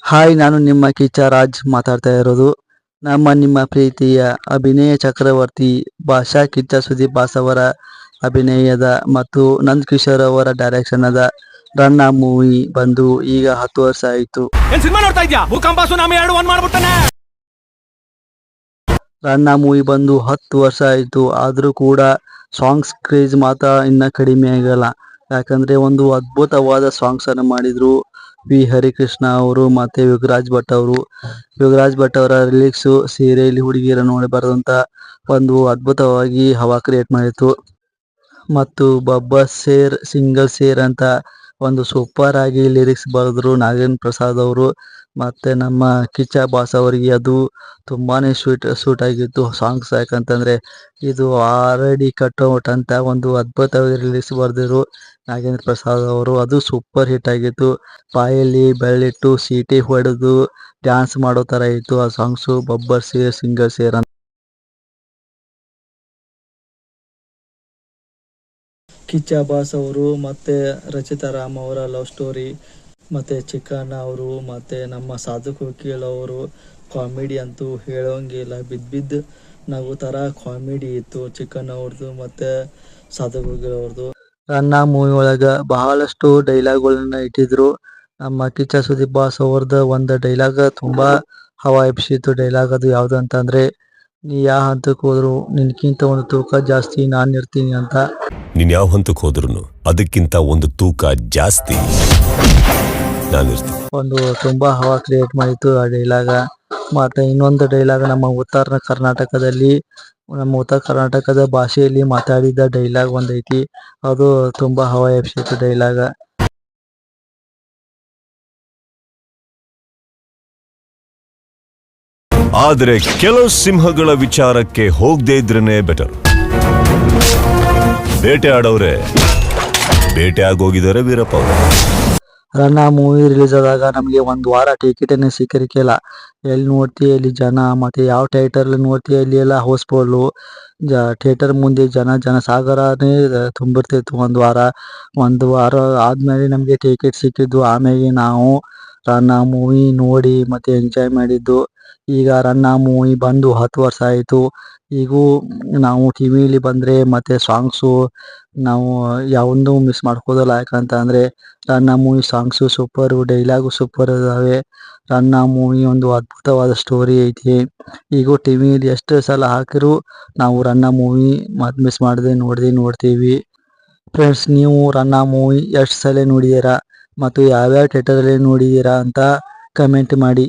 Hi, ನಾನು ನಿಮ್ಮ ಕಿಚ್ಚ ರಾಜ್ ಮಾತಾಡ್ತಾ ಇರೋದು. ನಿಮ್ಮ ಪ್ರೀತಿಯ ಅಭಿನಯ ಚಕ್ರವರ್ತಿ ಭಾಷಾ ಕಿಚ್ಚ ಸುದೀಪ್ ಬಾಸ್ ಅವರ ಅಭಿನಯದ ಮತ್ತು ನಂದ್ ಕಿಶೋರ್ ಅವರ ಡೈರೆಕ್ಷನ್ ರನ್ನ ಮೂವಿ ಬಂದು ಈಗ 10 ವರ್ಷ ಆಯಿತು. ರನ್ನ ಮೂವಿ ಬಂದು 10 ವರ್ಷ ಆಯಿತು. ಆದರೂ ಕೂಡ ಸಾಂಗ್ಸ್ ಕ್ರೇಜ್ ಮಾತ್ರ ಇನ್ನ ಕಡಿಮೆ ಆಗಲ್ಲ. ಯಾಕಂದ್ರೆ ಒಂದು ಅದ್ಭುತವಾದ ಸಾಂಗ್ಸ್ ಅನ್ನು ಮಾಡಿದ್ರು ವಿ ಹರಿಕೃಷ್ಣ ಅವರು ಮತ್ತೆ ಯೋಗರಾಜ್ ಭಟ್ ಅವರ ಲಿರಿಕ್ಸ್ ಸೀರೆಯಲ್ಲಿ ಹುಡುಗಿಯರ ನೋಡಿ ಬರೆದಂತ ಒಂದು ಅದ್ಭುತವಾಗಿ ಹವಾ ಕ್ರಿಯೇಟ್ ಮಾಡಿತ್ತು. ಮತ್ತು ಬಬ್ಬರ್ ಶೇರ್ ಸಿಂಗಲ್ ಶೇರ್ ಅಂತ ಒಂದು ಸೂಪರ್ ಆಗಿ ಲಿರಿಕ್ಸ್ ಬರೆದ್ರು ನಾಗೇಂದ್ರ ಪ್ರಸಾದ್ ಅವರು. ಮತ್ತೆ ನಮ್ಮ ಕಿಚ್ಚ ಬಾಸ್ ಅವರಿಗೆ ಅದು ತುಂಬಾನೇ ಸೂಟ್ ಆಗಿತ್ತು ಸಾಂಗ್ಸ್. ಯಾಕಂತಂದ್ರೆ ಇದು ಆಲ್ರೆಡಿ ಕಟ್ಔಟ್ ಅಂತ ಒಂದು ಅದ್ಭುತವಾಗಿ ರಿಲೀಸ್ ಬರೆದಿರು ನಾಗೇಂದ್ರ ಪ್ರಸಾದ್ ಅವರು. ಅದು ಸೂಪರ್ ಹಿಟ್ ಆಗಿತ್ತು. ಬಾಯಲ್ಲಿ ಬೆಳ್ಳಿಟ್ಟು ಸೀಟಿ ಹೊಡೆದು ಡ್ಯಾನ್ಸ್ ಮಾಡೋ ತರ ಇತ್ತು ಆ ಸಾಂಗ್ಸು, ಬಬ್ಬರ್ ಸೇರ್ ಸಿಂಗಲ್ ಸೇರ್ ಅಂತ. ಕಿಚ್ಚ ಬಾಸ್ ಅವರು ಮತ್ತೆ ರಚಿತಾ ರಾಮ್ ಅವರ ಲವ್ ಸ್ಟೋರಿ, ಮತ್ತೆ ಚಿಕ್ಕಣ್ಣ ಅವರು ಮತ್ತೆ ನಮ್ಮ ಸಾಧು ಕೋಕಿಲ್ ಅವರು ಕಾಮಿಡಿ ಅಂತೂ ಹೇಳೋಂಗಿಲ್ಲ. ಬಿದ್ದು ನಗು ತರ ಕಾಮಿಡಿ ಇತ್ತು ಚಿಕ್ಕಣ್ಣ ಅವ್ರದ್ದು ಮತ್ತೆ ಸಾಧು ಕೋಕಿಲ್ ಅವ್ರದ್ದು. ರನ್ನ ಮೂವಿ ಒಳಗ ಬಹಳಷ್ಟು ಡೈಲಾಗ್ಗಳನ್ನ ಇಟ್ಟಿದ್ರು. ನಮ್ಮ ಕಿಚ್ಚ ಸುದೀಪ್ ಬಾಸ್ ಅವ್ರದ ಒಂದು ಡೈಲಾಗ್ ತುಂಬಾ ಹವಾ ಎಬ್ಸಿತ್ತು. ಡೈಲಾಗ್ ಅದು ಯಾವ್ದು ಅಂತಂದ್ರೆ, ನೀ ಯಾವ ಹಂತಕ್ಕೆ ಹೋದ್ರು ನಿನ್ಕಿಂತ ಒಂದು ತೂಕ ಜಾಸ್ತಿ ನಾನ್ ಇರ್ತೀನಿ ಅಂತ. ನೀನ್ ಯಾವ ಹಂತಕ್ಕೆ ಹೋದ್ರು ಅದಕ್ಕಿಂತ ಒಂದು ತೂಕ ಜಾಸ್ತಿ ಒಂದು ತುಂಬಾ ಹವಾ ಕ್ರಿಯೇಟ್ ಮಾಡಿತ್ತು ಆ ಡೈಲಾಗ. ಮತ್ತೆ ಇನ್ನೊಂದು ಡೈಲಾಗ್ ನಮ್ಮ ಉತ್ತರ ಕರ್ನಾಟಕದ ಭಾಷೆಯಲ್ಲಿ ಮಾತಾಡಿದ ಡೈಲಾಗ್ ಒಂದೈತಿ, ಅದು ತುಂಬಾ ಹವಾ ಎಬ್ಸಿತ್ತು ಡೈಲಾಗ. ಆದ್ರೆ ಕೆಲವು ಸಿಂಹಗಳ ವಿಚಾರಕ್ಕೆ ಹೋಗದೇ ಇದ್ರೇನೆ ಬೆಟರ್. ಬೇಟೆ ಆಡೋರೆ ಬೇಟೆ ಆಗೋಗಿದ್ದಾರೆ ವೀರಪ್ಪ ಅವರು. ರನ್ನ ಮೂವಿ ರಿಲೀಸ್ ಆದಾಗ ನಮಗೆ ಒಂದು ವಾರ ಟಿಕೆಟ್ ಸಿಕ್ಕಿರಲಿಲ್ಲ. ಎಲ್ಲಿ ನೋಡ್ತೀಯ ಇಲ್ಲಿ ಜನ, ಮತ್ತೆ ಯಾವ ಥಿಯೇಟರ್ ನೋಡ್ತೀಯ ಇಲ್ಲಿ ಎಲ್ಲ ಹೌಸ್ಫುಲ್. ಥಿಯೇಟರ್ ಮುಂದೆ ಜನಸಾಗರನೇ ತುಂಬಿರ್ತಿತ್ತು. ಒಂದು ವಾರ ಆದ್ಮೇಲೆ ನಮಗೆ ಟಿಕೆಟ್ ಸಿಕ್ಕಿದ್ದು. ಆಮೇಲೆ ನಾವು ರನ್ನ ಮೂವಿ ನೋಡಿ ಮತ್ತೆ ಎಂಜಾಯ್ ಮಾಡಿದ್ದು. ಈಗ ರನ್ನ ಮೂವಿ ಬಂದು 10 ವರ್ಷ ಆಯಿತು. ಈಗೂ ನಾವು ಟಿವಿಲಿ ಬಂದ್ರೆ ಮತ್ತೆ ಸಾಂಗ್ಸು ನಾವು ಯಾವೊಂದು ಮಿಸ್ ಮಾಡ್ಕೋದಲ್ಲ. ಯಾಕಂತ ಅಂದ್ರೆ Ranna movie songs super, dialogue super ಇದಾವೆ. ರನ್ನ ಮೂವಿ ಒಂದು ಅದ್ಭುತವಾದ ಸ್ಟೋರಿ ಐತಿ. ಈಗ ಟಿವಿಲಿ ಎಷ್ಟು ಸಲ ಹಾಕಿರು ನಾವು ರನ್ನ ಮೂವಿ ಮಿಸ್ ಮಾಡದೆ ನೋಡ್ತೀವಿ. ಫ್ರೆಂಡ್ಸ್, ನೀವು ರನ್ನ ಮೂವಿ ಎಷ್ಟು ಸಲ ನೋಡಿದ್ದೀರಾ ಮತ್ತು ಯಾವ್ಯಾವ ಥಿಯೇಟರಲ್ಲಿ ನೋಡಿದ್ದೀರಾ ಅಂತ ಕಮೆಂಟ್ ಮಾಡಿ.